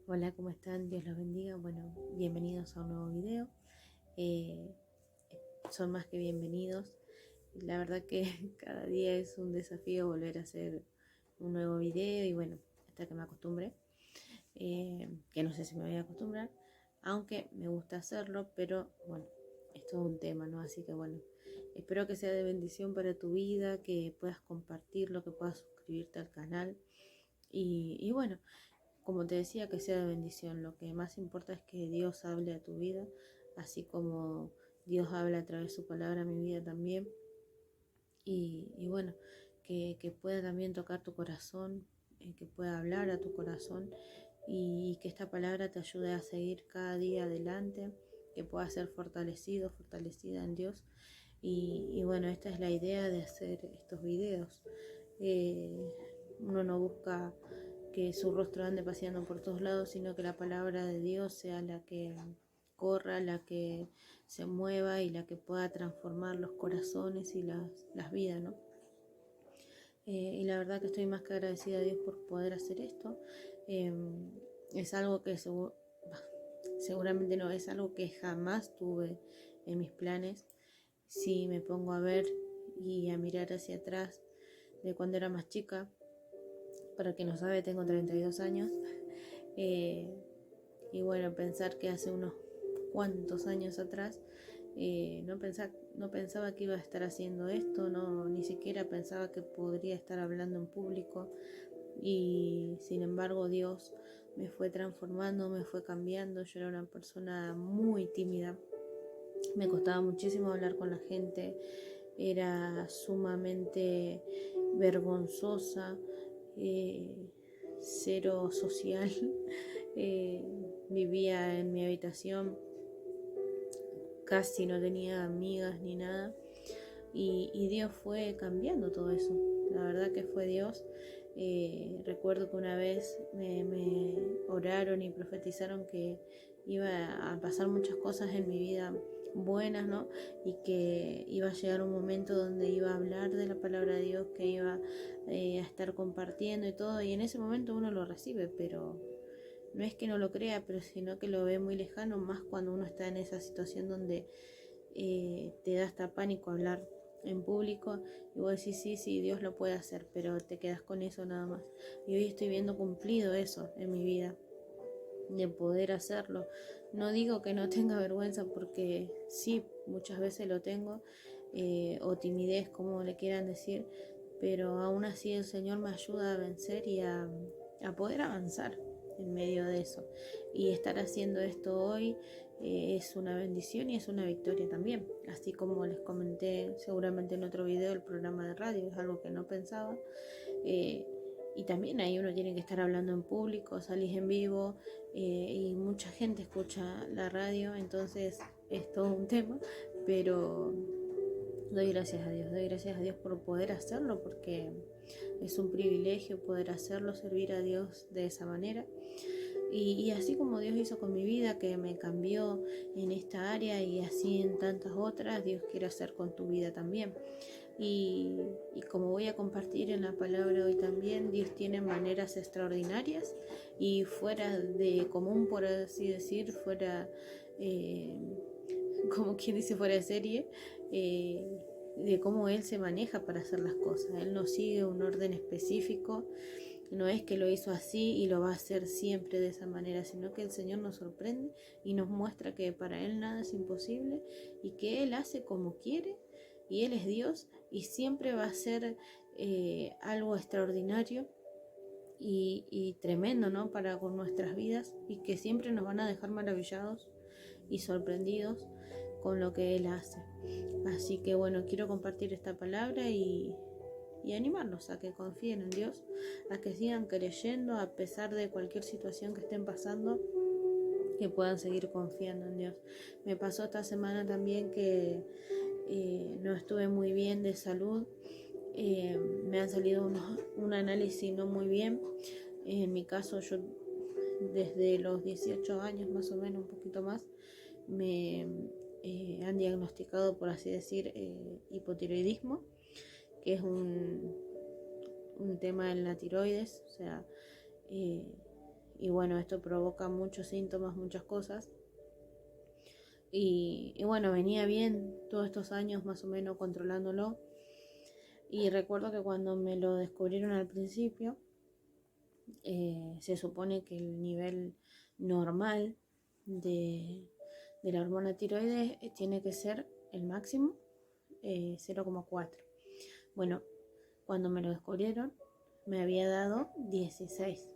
Hola, ¿cómo están? Dios los bendiga. Bueno, bienvenidos a un nuevo video. Eh, Son más que bienvenidos. La verdad que cada día es un desafío volver a hacer un nuevo video y bueno, hasta que me acostumbre, que no sé si me voy a acostumbrar, aunque me gusta hacerlo, pero bueno, es todo un tema, ¿no? Así que bueno, espero que sea de bendición para tu vida, que puedas compartirlo, que puedas suscribirte al canal y bueno. Como te decía, que sea de bendición. Lo que más importa es que Dios hable a tu vida, así como Dios habla a través de su palabra a mi vida también. Y bueno, que pueda también tocar tu corazón, que pueda hablar a tu corazón y que esta palabra te ayude a seguir cada día adelante, que puedas ser fortalecido, fortalecida en Dios. Y bueno, esta es la idea de hacer estos videos. Eh, Uno no busca que su rostro ande paseando por todos lados, sino que la palabra de Dios sea la que corra, la que se mueva y la que pueda transformar los corazones y las vidas, ¿no? Y la verdad que estoy más que agradecida a Dios por poder hacer esto. Eh, es algo que seguramente no, es algo que jamás tuve en mis planes. Si me pongo a ver y a mirar hacia atrás de cuando era más chica, para quien no sabe, tengo 32 años. Eh, y bueno, pensar que hace unos cuantos años atrás no pensaba que iba a estar haciendo esto, no, ni siquiera pensaba que podría estar hablando en público. Y sin embargo Dios me fue transformando, me fue cambiando. Yo era una persona muy tímida, me costaba muchísimo hablar con la gente, era sumamente vergonzosa, eh, cero social. eh, Vivía en mi habitación, casi no tenía amigas ni nada. Y Dios fue cambiando todo eso. La verdad que fue Dios. Recuerdo que una vez me oraron y profetizaron que iba a pasar muchas cosas en mi vida buenas, ¿no? Y que iba a llegar un momento donde iba a hablar de la palabra de Dios, que iba a estar compartiendo y todo. Y en ese momento uno lo recibe, pero no es que no lo crea, pero sino que lo ve muy lejano, más cuando uno está en esa situación donde te da hasta pánico hablar en público y vos decís sí, sí, Dios lo puede hacer, pero te quedas con eso nada más. Y hoy estoy viendo cumplido eso en mi vida, de poder hacerlo. No digo que no tenga vergüenza, porque sí, muchas veces lo tengo, o timidez, como le quieran decir, pero aún así el Señor me ayuda a vencer y a poder avanzar en medio de eso. Y estar haciendo esto hoy es una bendición y es una victoria también. Así como les comenté seguramente en otro video, el programa de radio es algo que no pensaba. eh, y también ahí uno tiene que estar hablando en público, salís en vivo, y mucha gente escucha la radio, entonces es todo un tema, pero doy gracias a Dios por poder hacerlo, porque es un privilegio poder hacerlo, servir a Dios de esa manera. Y así como Dios hizo con mi vida, que me cambió en esta área y así en tantas otras, Dios quiere hacer con tu vida también. Y, y como voy a compartir en la palabra hoy también, Dios tiene maneras extraordinarias y fuera de común, por así decir, fuera, eh, como quien dice, fuera de serie, de cómo Él se maneja para hacer las cosas. Él no sigue un orden específico, no es que lo hizo así y lo va a hacer siempre de esa manera, sino que el Señor nos sorprende y nos muestra que para Él nada es imposible y que Él hace como quiere, y Él es Dios y siempre va a ser algo extraordinario y tremendo, ¿no? Para con nuestras vidas, y que siempre nos van a dejar maravillados y sorprendidos con lo que Él hace. Así que bueno, quiero compartir esta palabra y animarlos a que confíen en Dios, a que sigan creyendo a pesar de cualquier situación que estén pasando, que puedan seguir confiando en Dios. Me pasó esta semana también que no estuve muy bien de salud. Me han salido un análisis no muy bien. En mi caso, yo desde los 18 años más o menos, un poquito más, me han diagnosticado, por así decir, hipotiroidismo, que es un tema en la tiroides, o sea, eh, bueno, esto provoca muchos síntomas, muchas cosas. Y bueno, venía bien todos estos años más o menos controlándolo. Y recuerdo que cuando me lo descubrieron al principio, se supone que el nivel normal de la hormona tiroides tiene que ser el máximo 0,4. Bueno, cuando me lo descubrieron me había dado 16,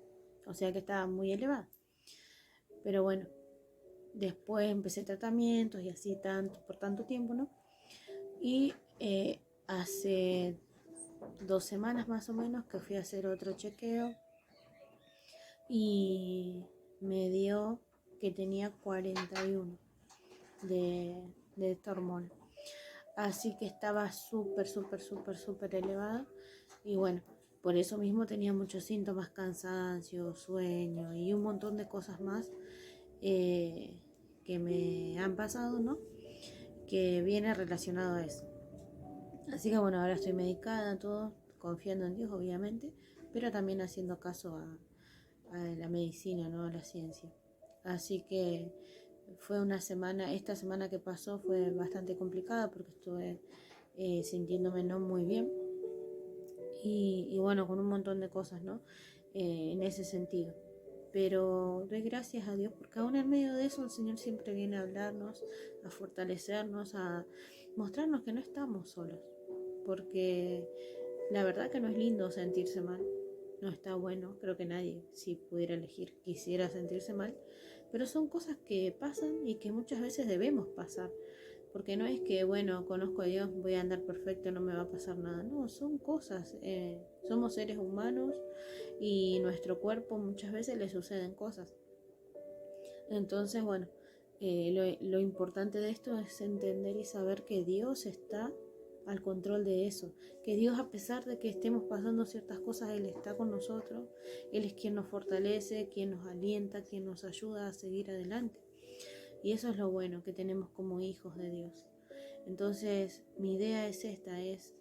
o sea que estaba muy elevada. Pero bueno, después empecé tratamientos y así por tanto tiempo, ¿no? Y hace 2 semanas más o menos que fui a hacer otro chequeo y me dio que tenía 41 de esta hormona. Así que estaba súper elevada. Y bueno, por eso mismo tenía muchos síntomas, cansancio, sueño y un montón de cosas más que me han pasado, ¿no? Que viene relacionado a eso. Así que bueno, ahora estoy medicada, todo, confiando en Dios obviamente, pero también haciendo caso a la medicina, ¿no? A la ciencia. Así que fue una semana, esta semana que pasó fue bastante complicada porque estuve sintiéndome no muy bien y bueno, con un montón de cosas, ¿no? En ese sentido. Pero doy gracias a Dios porque aún en medio de eso el Señor siempre viene a hablarnos, a fortalecernos, a mostrarnos que no estamos solos. Porque la verdad que no es lindo sentirse mal, no está bueno, creo que nadie, si pudiera elegir, quisiera sentirse mal, pero son cosas que pasan y que muchas veces debemos pasar, porque no es que, bueno, conozco a Dios, voy a andar perfecto, no me va a pasar nada, no, son cosas, somos seres humanos y nuestro cuerpo muchas veces le suceden cosas. Entonces, bueno, lo importante de esto es entender y saber que Dios está al control de eso, que Dios, a pesar de que estemos pasando ciertas cosas, Él está con nosotros, Él es quien nos fortalece, quien nos alienta, quien nos ayuda a seguir adelante. Y eso es lo bueno que tenemos como hijos de Dios. Entonces mi idea es esta, es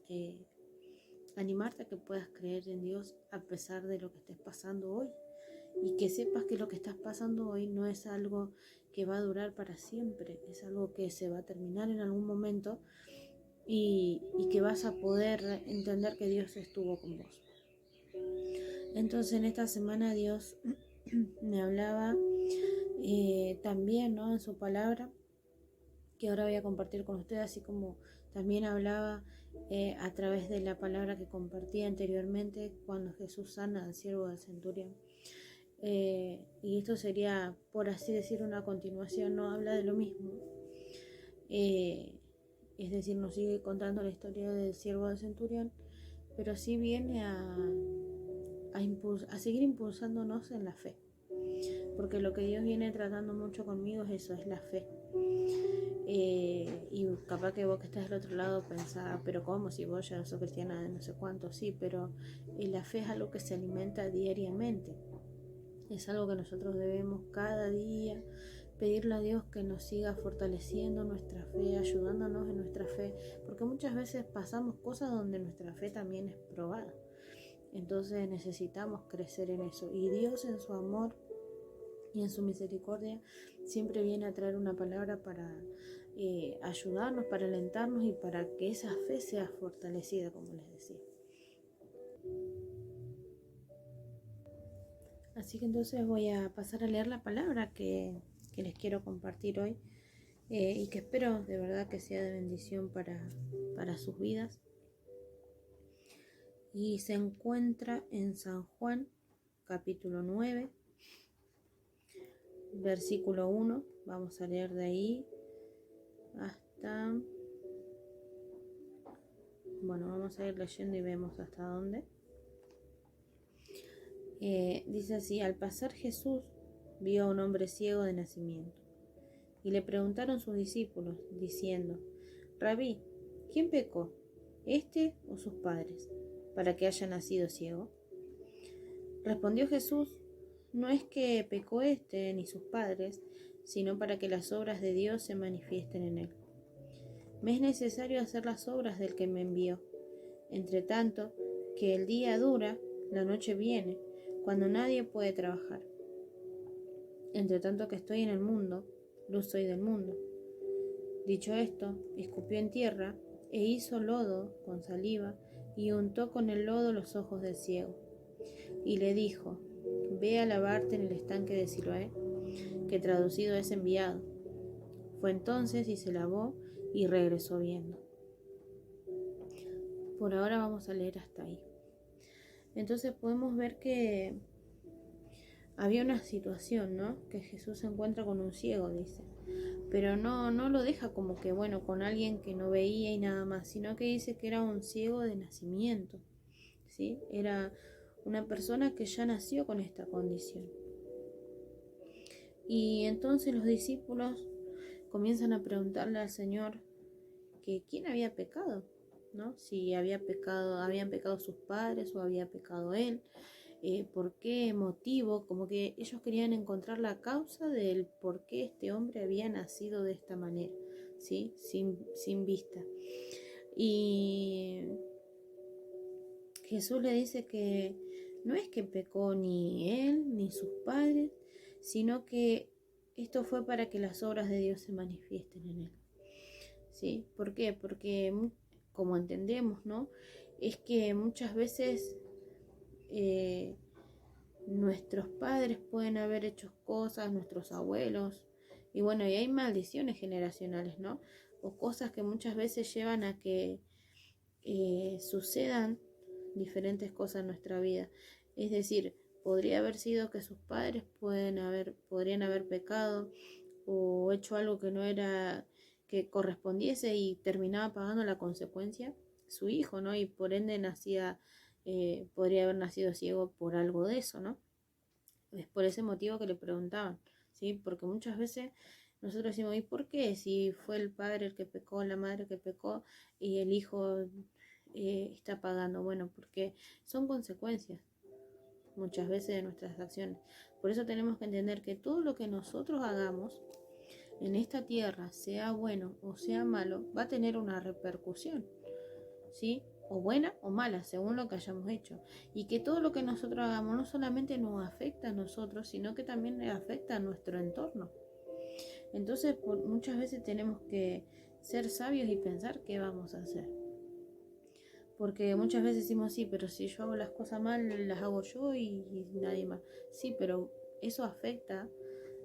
animarte a que puedas creer en Dios a pesar de lo que estés pasando hoy, y que sepas que lo que estás pasando hoy no es algo que va a durar para siempre, es algo que se va a terminar en algún momento y que vas a poder entender que Dios estuvo con vos. Entonces en esta semana Dios me hablaba también, ¿no? En su palabra, que ahora voy a compartir con ustedes, así como también hablaba a través de la palabra que compartí anteriormente cuando Jesús sana al siervo del centurión. Y esto sería, por así decir, una continuación, no habla de lo mismo. Es decir, nos sigue contando la historia del siervo del centurión, pero sí viene a seguir impulsándonos en la fe. Porque lo que Dios viene tratando mucho conmigo es eso, es la fe. Y capaz que vos que estás del otro lado pensás, pero ¿cómo? Si vos ya sos cristiana de no sé cuánto, sí, pero la fe es algo que se alimenta diariamente. Es algo que nosotros debemos cada día pedirle a Dios que nos siga fortaleciendo nuestra fe, ayudándonos en nuestra fe, porque muchas veces pasamos cosas donde nuestra fe también es probada. Entonces necesitamos crecer en eso. Y Dios, en su amor y en su misericordia, siempre viene a traer una palabra para ayudarnos, para alentarnos y para que esa fe sea fortalecida, como les decía. Así que entonces voy a pasar a leer la palabra que les quiero compartir hoy y que espero de verdad que sea de bendición para sus vidas. Y se encuentra en San Juan, capítulo 9, versículo 1. Vamos a leer de ahí hasta... Bueno, vamos a ir leyendo y vemos hasta dónde. Dice así: al pasar Jesús vio a un hombre ciego de nacimiento, y le preguntaron sus discípulos, diciendo: Rabí, ¿quién pecó, este o sus padres, para que haya nacido ciego? Respondió Jesús: no es que pecó este ni sus padres, sino para que las obras de Dios se manifiesten en él. Me es necesario hacer las obras del que me envió. Entre tanto que el día dura, la noche viene, cuando nadie puede trabajar. entre tanto que estoy en el mundo, luz soy del mundo. Dicho esto, escupió en tierra e hizo lodo con saliva y untó con el lodo los ojos del ciego. Y le dijo, ve a lavarte en el estanque de Siloé, que traducido es enviado. Fue entonces y se lavó y regresó viendo. Por ahora vamos a leer hasta ahí. Entonces podemos ver que había una situación, ¿no? Que Jesús se encuentra con un ciego, dice. Pero no lo deja como que, bueno, con alguien que no veía y nada más, sino que dice que era un ciego de nacimiento, ¿sí? Era una persona que ya nació con esta condición. Y entonces los discípulos comienzan a preguntarle al Señor que quién había pecado, ¿no? Si habían pecado sus padres o había pecado él. ¿Por qué motivo? Como que ellos querían encontrar la causa del por qué este hombre había nacido de esta manera, ¿sí? Sin vista. Y Jesús le dice que no es que pecó ni él ni sus padres, sino que esto fue para que las obras de Dios se manifiesten en él, ¿sí? ¿Por qué? Porque, como entendemos, ¿no? Es que muchas veces nuestros padres pueden haber hecho cosas, nuestros abuelos, y bueno, y hay maldiciones generacionales, ¿no? O cosas que muchas veces llevan a que sucedan diferentes cosas en nuestra vida. Es decir, podría haber sido que sus padres podrían haber pecado o hecho algo que no era, que correspondiese y terminaba pagando la consecuencia su hijo, ¿no? Y por ende podría haber nacido ciego por algo de eso, ¿no? Es por ese motivo que le preguntaban, ¿sí? Porque muchas veces nosotros decimos, ¿y por qué? Si fue el padre el que pecó, la madre que pecó y el hijo está pagando. Bueno, porque son consecuencias muchas veces de nuestras acciones. Por eso tenemos que entender que todo lo que nosotros hagamos en esta tierra, sea bueno o sea malo, va a tener una repercusión, ¿sí? O buena o mala, según lo que hayamos hecho. Y que todo lo que nosotros hagamos no solamente nos afecta a nosotros, sino que también le afecta a nuestro entorno. Entonces, muchas veces tenemos que ser sabios y pensar qué vamos a hacer. Porque muchas veces decimos, sí, pero si yo hago las cosas mal, las hago yo y nadie más. Sí, pero eso afecta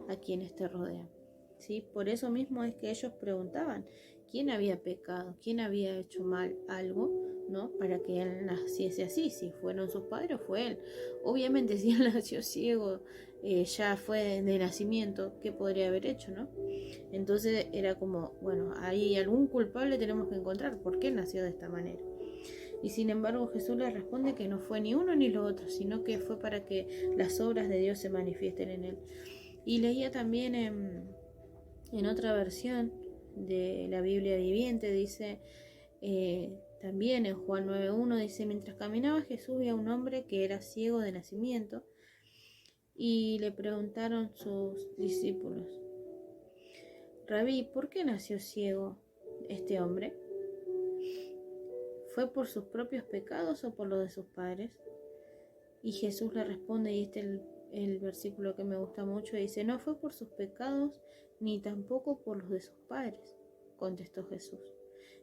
a quienes te rodean, ¿sí? Por eso mismo es que ellos preguntaban quién había pecado, quién había hecho mal algo, ¿no? Para que él naciese así, si fueron sus padres o fue él. Obviamente si él nació ciego, ya fue de nacimiento, ¿qué podría haber hecho, no? Entonces era como, bueno, ahí algún culpable tenemos que encontrar, ¿por qué nació de esta manera? Y sin embargo Jesús le responde que no fue ni uno ni lo otro, sino que fue para que las obras de Dios se manifiesten en él. Y leía también en otra versión de la Biblia viviente, dice, también en Juan 9:1, dice, mientras caminaba Jesús vio a un hombre que era ciego de nacimiento y le preguntaron sus discípulos, Rabí, ¿por qué nació ciego este hombre? ¿Fue por sus propios pecados o por los de sus padres? Y Jesús le responde, y este es el versículo que me gusta mucho, dice, no fue por sus pecados ni tampoco por los de sus padres, contestó Jesús.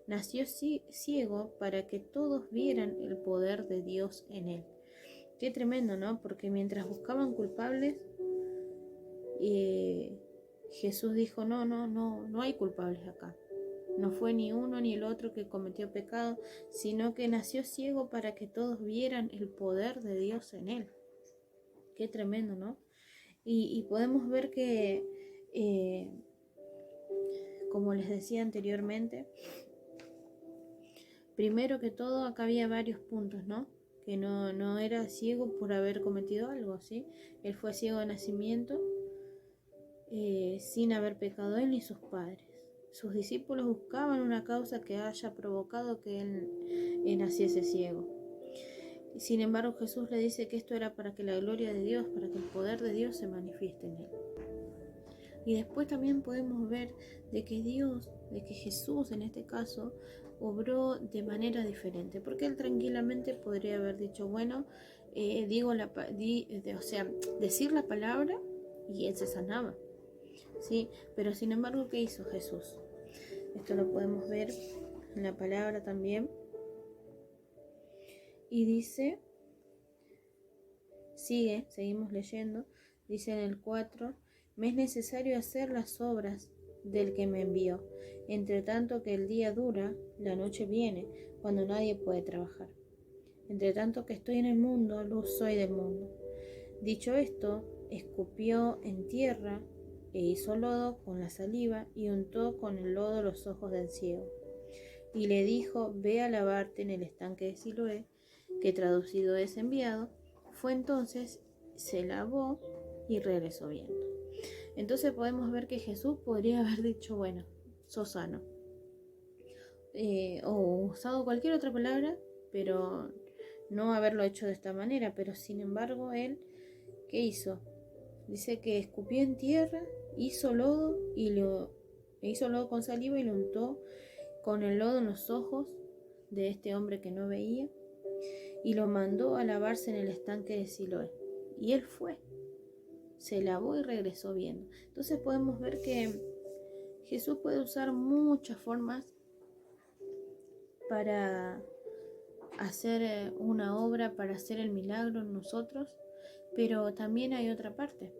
Nació ciego para que todos vieran el poder de Dios en él. Qué tremendo, ¿no? Porque mientras buscaban culpables, Jesús dijo, no hay culpables acá. No fue ni uno ni el otro que cometió pecado, sino que nació ciego para que todos vieran el poder de Dios en él. Qué tremendo, ¿no? Y podemos ver que, como les decía anteriormente, primero que todo acá había varios puntos, ¿no? Que no era ciego por haber cometido algo, ¿sí? Él fue ciego de nacimiento, sin haber pecado él ni sus padres. Sus discípulos buscaban una causa que haya provocado que él naciese ciego. Sin embargo, Jesús le dice que esto era para que la gloria de Dios, para que el poder de Dios se manifieste en él. Y después también podemos ver de que Jesús en este caso obró de manera diferente, porque él tranquilamente podría haber dicho, bueno, decir la palabra y él se sanaba, ¿sí? Pero sin embargo, ¿qué hizo Jesús? Esto lo podemos ver en la palabra también. Y dice, seguimos leyendo, dice en el 4, me es necesario hacer las obras del que me envió. Entre tanto que el día dura, la noche viene, cuando nadie puede trabajar. Entre tanto que estoy en el mundo, luz soy del mundo. Dicho esto, escupió en tierra e hizo lodo con la saliva y untó con el lodo los ojos del ciego. Y le dijo, ve a lavarte en el estanque de Siloé, que traducido es enviado. Fue entonces, se lavó y regresó viendo. Entonces podemos ver que Jesús podría haber dicho, bueno, sos sano. O usado cualquier otra palabra, pero no haberlo hecho de esta manera. Pero sin embargo, él, ¿qué hizo? Dice que escupió en tierra, hizo lodo con saliva y lo untó con el lodo en los ojos de este hombre que no veía y lo mandó a lavarse en el estanque de Siloé. Y él fue, se lavó y regresó viendo. Entonces podemos ver que Jesús puede usar muchas formas para hacer una obra, para hacer el milagro en nosotros, pero también hay otra parte.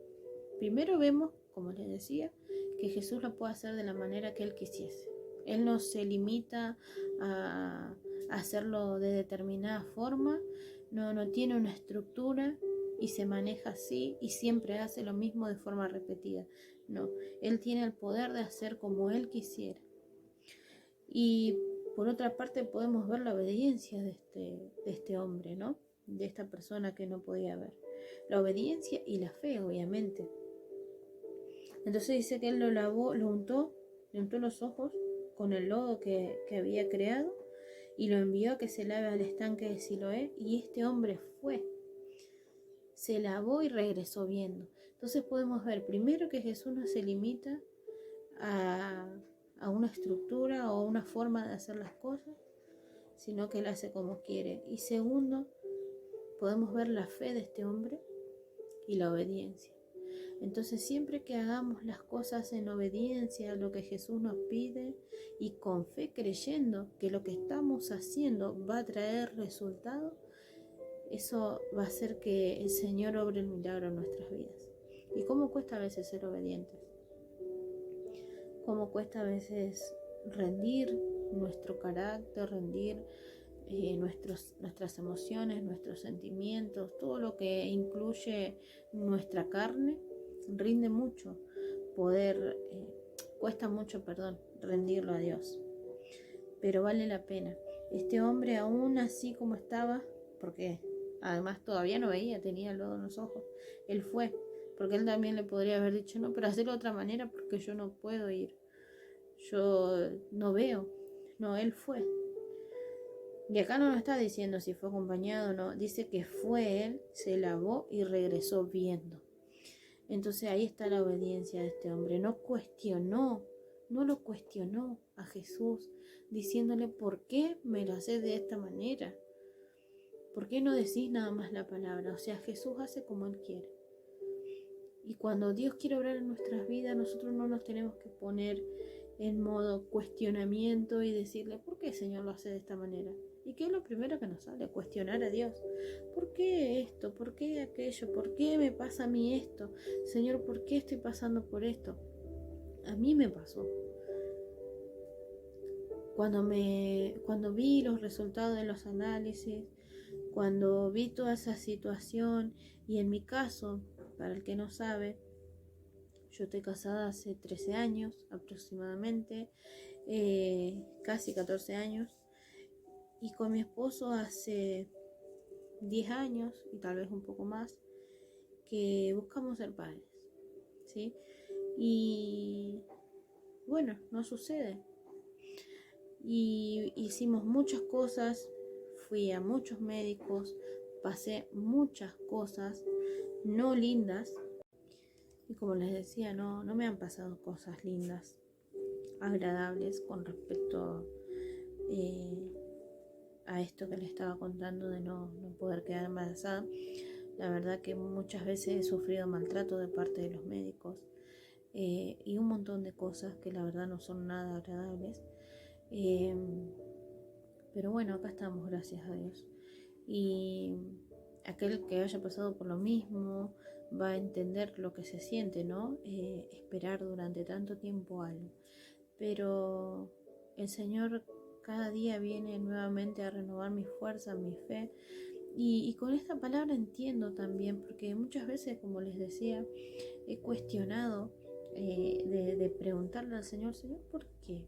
Primero vemos, como les decía, que Jesús lo puede hacer de la manera que él quisiese. Él no se limita a hacerlo de determinada forma, no tiene una estructura y se maneja así y siempre hace lo mismo de forma repetida. No, él tiene el poder de hacer como él quisiera. Y por otra parte podemos ver la obediencia de este hombre, ¿no? De esta persona que no podía ver. La obediencia y la fe, obviamente. Entonces dice que él lo lavó, le untó los ojos con el lodo que había creado y lo envió a que se lave al estanque de Siloé, y este hombre fue, se lavó y regresó viendo. Entonces podemos ver primero que Jesús no se limita a una estructura o a una forma de hacer las cosas, sino que él hace como quiere. Y segundo, podemos ver la fe de este hombre y la obediencia. Entonces siempre que hagamos las cosas en obediencia a lo que Jesús nos pide y con fe creyendo que lo que estamos haciendo va a traer resultado, eso va a hacer que el Señor obre el milagro en nuestras vidas. ¿Y cómo cuesta a veces ser obedientes? ¿Cómo cuesta a veces rendir nuestro carácter, rendir nuestras emociones, nuestros sentimientos, todo lo que incluye nuestra carne? Rinde mucho cuesta mucho, rendirlo a Dios, pero vale la pena. Este hombre, aún así como estaba, porque además todavía no veía, tenía el lodo en los ojos, él fue, porque él también le podría haber dicho, no, pero hacerlo de otra manera porque yo no puedo ir, yo no veo. No, él fue. Y acá no nos está diciendo si fue acompañado o no, dice que fue él, se lavó y regresó viendo. Entonces ahí está la obediencia de este hombre. No lo cuestionó a Jesús, diciéndole, ¿por qué me lo haces de esta manera? ¿Por qué no decís nada más la palabra? O sea, Jesús hace como él quiere. Y cuando Dios quiere obrar en nuestras vidas, nosotros no nos tenemos que poner en modo cuestionamiento y decirle, ¿por qué el Señor lo hace de esta manera? ¿Y qué es lo primero que nos sale? Cuestionar a Dios. ¿Por qué esto? ¿Por qué aquello? ¿Por qué me pasa a mí esto? Señor, ¿por qué estoy pasando por esto? A mí me pasó. Cuando vi los resultados de los análisis, cuando vi toda esa situación, y en mi caso, para el que no sabe, yo estoy casada hace 13 años aproximadamente, casi 14 años, y con mi esposo hace 10 años y tal vez un poco más que buscamos ser padres, ¿sí? Y bueno, no sucede. Y hicimos muchas cosas, fui a muchos médicos, pasé muchas cosas no lindas. Y como les decía, no me han pasado cosas lindas, agradables con respecto a esto que les estaba contando de no poder quedar embarazada. La verdad que muchas veces he sufrido maltrato de parte de los médicos, y un montón de cosas que la verdad no son nada agradables. Eh, pero bueno, acá estamos, gracias a Dios. Y aquel que haya pasado por lo mismo va a entender lo que se siente, ¿no? Esperar durante tanto tiempo algo. Pero el Señor cada día viene nuevamente a renovar mi fuerza, mi fe. Y con esta palabra entiendo también, porque muchas veces, como les decía, he cuestionado, de preguntarle al Señor, Señor, ¿por qué?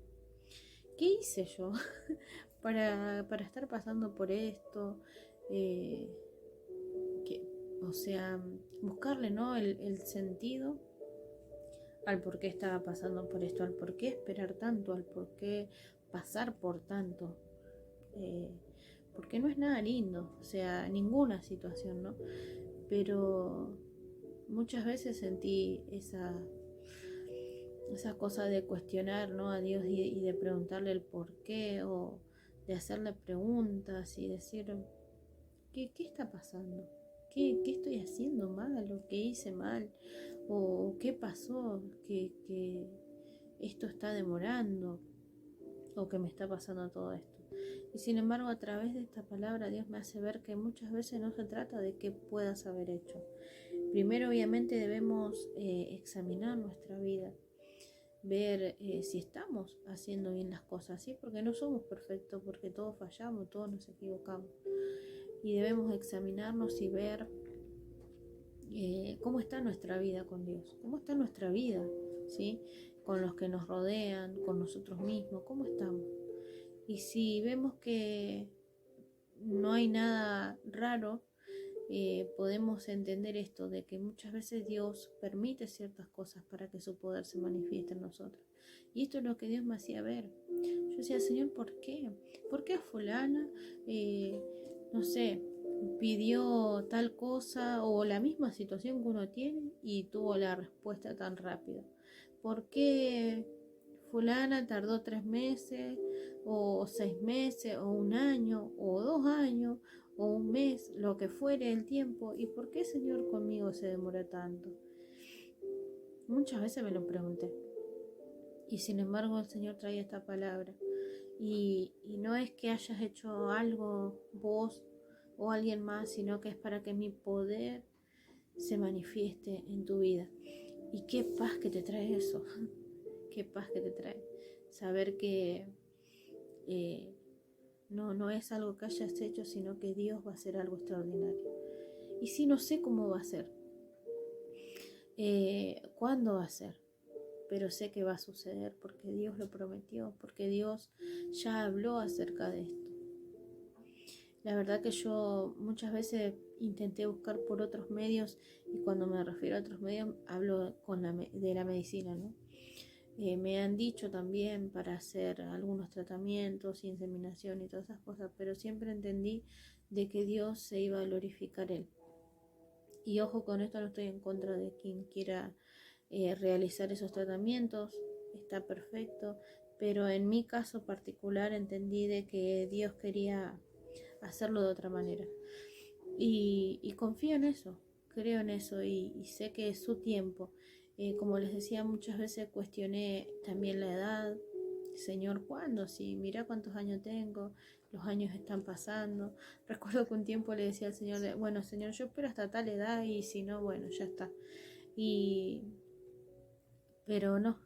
¿Qué hice yo para estar pasando por esto? Eh, o sea, buscarle, ¿no? El sentido al por qué estaba pasando por esto, al por qué esperar tanto, al por qué pasar por tanto. Eh, Porque no es nada lindo, o sea, ninguna situación, ¿no? Pero muchas veces sentí esa cosa de cuestionar, ¿no? A Dios y de preguntarle el por qué, o de hacerle preguntas y decir, ¿qué está pasando? ¿Qué estoy haciendo mal? ¿O qué hice mal? ¿O qué pasó? ¿Que esto está demorando? ¿O que me está pasando todo esto? Y sin embargo, a través de esta palabra, Dios me hace ver que muchas veces no se trata de qué puedas haber hecho. Primero, obviamente, debemos examinar nuestra vida, ver si estamos haciendo bien las cosas, ¿sí? Porque no somos perfectos, porque todos fallamos, todos nos equivocamos. Y debemos examinarnos y ver cómo está nuestra vida con Dios, cómo está nuestra vida, ¿sí? Con los que nos rodean, con nosotros mismos, cómo estamos. Y si vemos que no hay nada raro, podemos entender esto, de que muchas veces Dios permite ciertas cosas para que su poder se manifieste en nosotros. Y esto es lo que Dios me hacía ver. Yo decía, Señor, ¿por qué? ¿Por qué a fulana, no sé, pidió tal cosa o la misma situación que uno tiene y tuvo la respuesta tan rápido? ¿Por qué fulana tardó 3 meses o 6 meses o un año o 2 años o un mes, lo que fuere el tiempo? ¿Y por qué, Señor, conmigo se demora tanto? Muchas veces me lo pregunté. Y sin embargo el Señor trae esta palabra. Y no es que hayas hecho algo vos o alguien más, sino que es para que mi poder se manifieste en tu vida. Y qué paz que te trae eso. Qué paz que te trae. Saber que no es algo que hayas hecho, sino que Dios va a hacer algo extraordinario. Y sí, no sé cómo va a ser, cuándo va a ser, pero sé que va a suceder porque Dios lo prometió, porque Dios ya habló acerca de esto. La verdad que yo muchas veces intenté buscar por otros medios, y cuando me refiero a otros medios hablo de la medicina, ¿no? Me han dicho también para hacer algunos tratamientos, inseminación y todas esas cosas, pero siempre entendí de que Dios se iba a glorificar Él. Y ojo, con esto no estoy en contra de quien quiera realizar esos tratamientos, está perfecto, pero en mi caso particular entendí de que Dios quería hacerlo de otra manera. Y confío en eso, creo en eso y sé que es su tiempo. Como les decía, muchas veces cuestioné también la edad. Señor, ¿cuándo? Si mira cuántos años tengo, los años están pasando. Recuerdo que un tiempo le decía al Señor, bueno, Señor, yo espero hasta tal edad y si no, bueno, ya está. Pero no,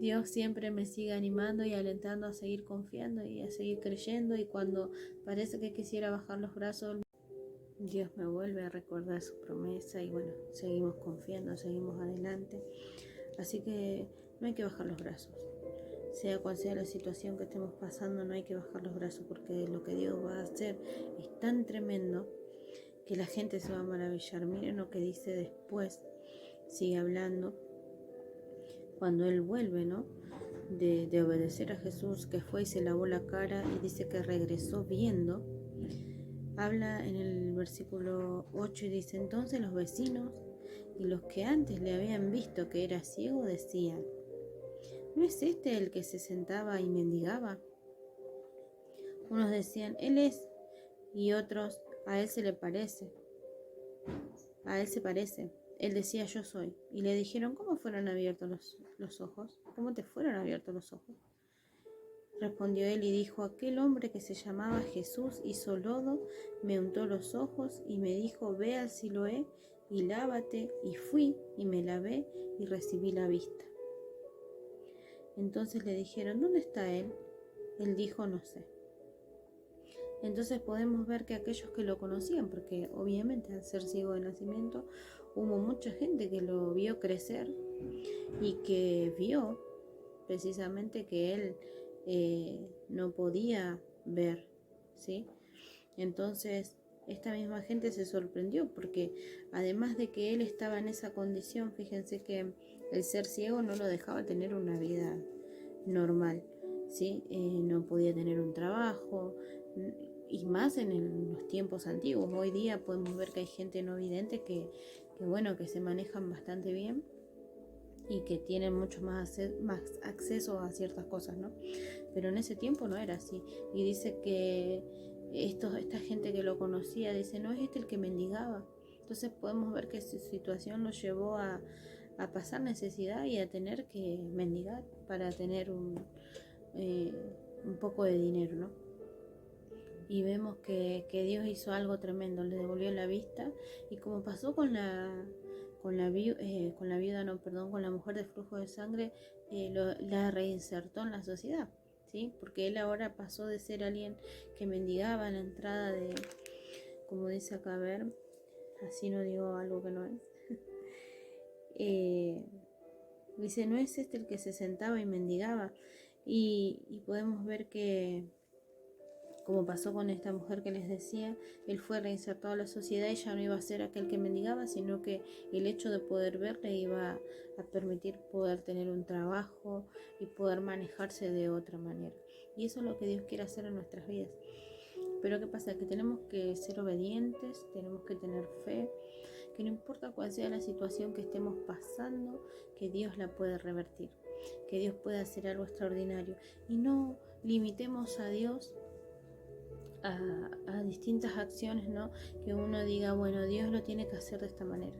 Dios siempre me sigue animando y alentando a seguir confiando y a seguir creyendo, y cuando parece que quisiera bajar los brazos, Dios me vuelve a recordar su promesa y bueno, seguimos confiando, seguimos adelante. Así que no hay que bajar los brazos. Sea cual sea la situación que estemos pasando, no hay que bajar los brazos, porque lo que Dios va a hacer es tan tremendo que la gente se va a maravillar. Miren lo que dice después, sigue hablando, cuando Él vuelve, ¿no? De obedecer a Jesús, que fue y se lavó la cara, y dice que regresó viendo. Habla en el versículo 8 y dice, entonces los vecinos y los que antes le habían visto que era ciego decían, ¿no es este el que se sentaba y mendigaba? Unos decían, él es, y otros, a él se le parece. a él se parece. Él decía yo soy. Y le dijeron, ¿cómo fueron abiertos los ojos? ¿Cómo te fueron abiertos los ojos? Respondió él y dijo, aquel hombre que se llamaba Jesús hizo lodo, me untó los ojos y me dijo, ve al Siloé y lávate. Y fui y me lavé y recibí la vista. Entonces le dijeron, ¿dónde está él? Él dijo, no sé. Entonces podemos ver que aquellos que lo conocían, porque obviamente al ser ciego de nacimiento, hubo mucha gente que lo vio crecer y que vio precisamente que él no podía ver, ¿sí? Entonces esta misma gente se sorprendió porque además de que él estaba en esa condición, fíjense que el ser ciego no lo dejaba tener una vida normal, ¿sí? No podía tener un trabajo, y más en los tiempos antiguos. Hoy día podemos ver que hay gente no vidente que se manejan bastante bien y que tienen mucho más acceso a ciertas cosas, ¿no? Pero en ese tiempo no era así. Y dice que esta gente que lo conocía, dice, no es este el que mendigaba. Entonces podemos ver que su situación lo llevó a pasar necesidad y a tener que mendigar para tener un poco de dinero, ¿no? Y vemos que Dios hizo algo tremendo, le devolvió la vista, y como pasó con la mujer de flujo de sangre, la reinsertó en la sociedad, ¿sí? Porque él ahora pasó de ser alguien que mendigaba en la entrada de, como dice acá, a ver, así no digo algo que no es. Dice, no es este el que se sentaba y mendigaba, y podemos ver que, como pasó con esta mujer que les decía, él fue reinsertado a la sociedad y ya no iba a ser aquel que mendigaba, sino que el hecho de poder ver le iba a permitir poder tener un trabajo y poder manejarse de otra manera. Y eso es lo que Dios quiere hacer en nuestras vidas. Pero ¿qué pasa? Que tenemos que ser obedientes, tenemos que tener fe, que no importa cuál sea la situación que estemos pasando, que Dios la puede revertir, que Dios puede hacer algo extraordinario. Y no limitemos a Dios a distintas acciones, ¿no? Que uno diga, bueno, Dios lo tiene que hacer de esta manera,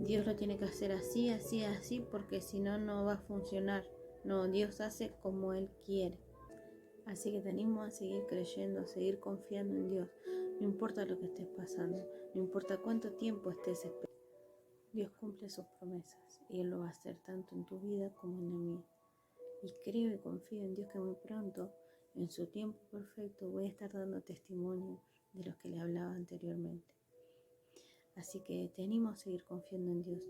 Dios lo tiene que hacer así, así, así, porque si no, no va a funcionar. No, Dios hace como Él quiere. Así que te animo a seguir creyendo, a seguir confiando en Dios. No importa lo que estés pasando, no importa cuánto tiempo estés esperando. Dios cumple sus promesas y Él lo va a hacer tanto en tu vida como en la mía. Y creo y confío en Dios que muy pronto, en su tiempo perfecto, voy a estar dando testimonio de los que le hablaba anteriormente. Así que te animo a seguir confiando en Dios.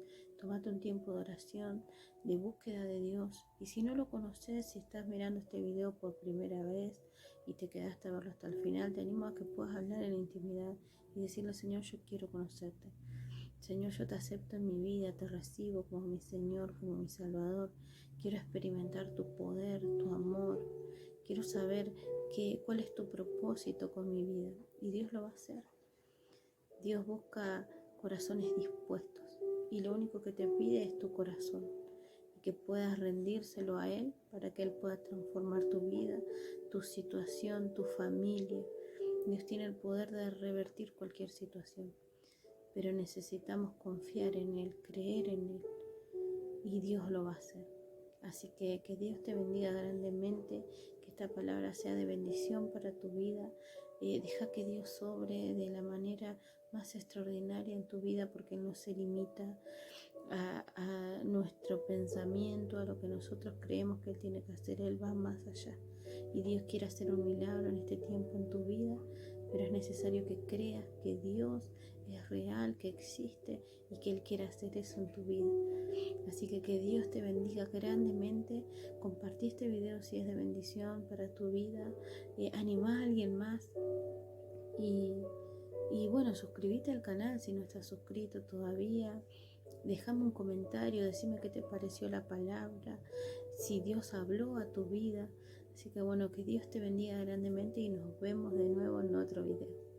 Tómate un tiempo de oración, de búsqueda de Dios. Y si no lo conoces, si estás mirando este video por primera vez y te quedaste a verlo hasta el final, te animo a que puedas hablar en intimidad y decirle, Señor, yo quiero conocerte. Señor, yo te acepto en mi vida, te recibo como mi Señor, como mi Salvador. Quiero experimentar tu poder, tu amor. Quiero saber cuál es tu propósito con mi vida. Y Dios lo va a hacer. Dios busca corazones dispuestos. Y lo único que te pide es tu corazón. Y que puedas rendírselo a Él para que Él pueda transformar tu vida, tu situación, tu familia. Dios tiene el poder de revertir cualquier situación. Pero necesitamos confiar en Él, creer en Él, y Dios lo va a hacer. Así que Dios te bendiga grandemente, que esta palabra sea de bendición para tu vida. Deja que Dios obre de la manera más extraordinaria en tu vida, porque Él no se limita a nuestro pensamiento, a lo que nosotros creemos que Él tiene que hacer. Él va más allá. Y Dios quiere hacer un milagro en este tiempo en tu vida, pero es necesario que creas que Dios es real, que existe y que Él quiere hacer eso en tu vida. Así que Dios te bendiga grandemente. Compartí este video si es de bendición para tu vida. Anima a alguien más. Y bueno, suscríbete al canal si no estás suscrito todavía. Déjame un comentario, decime qué te pareció la palabra, si Dios habló a tu vida. Así que bueno, que Dios te bendiga grandemente y nos vemos de nuevo en otro video.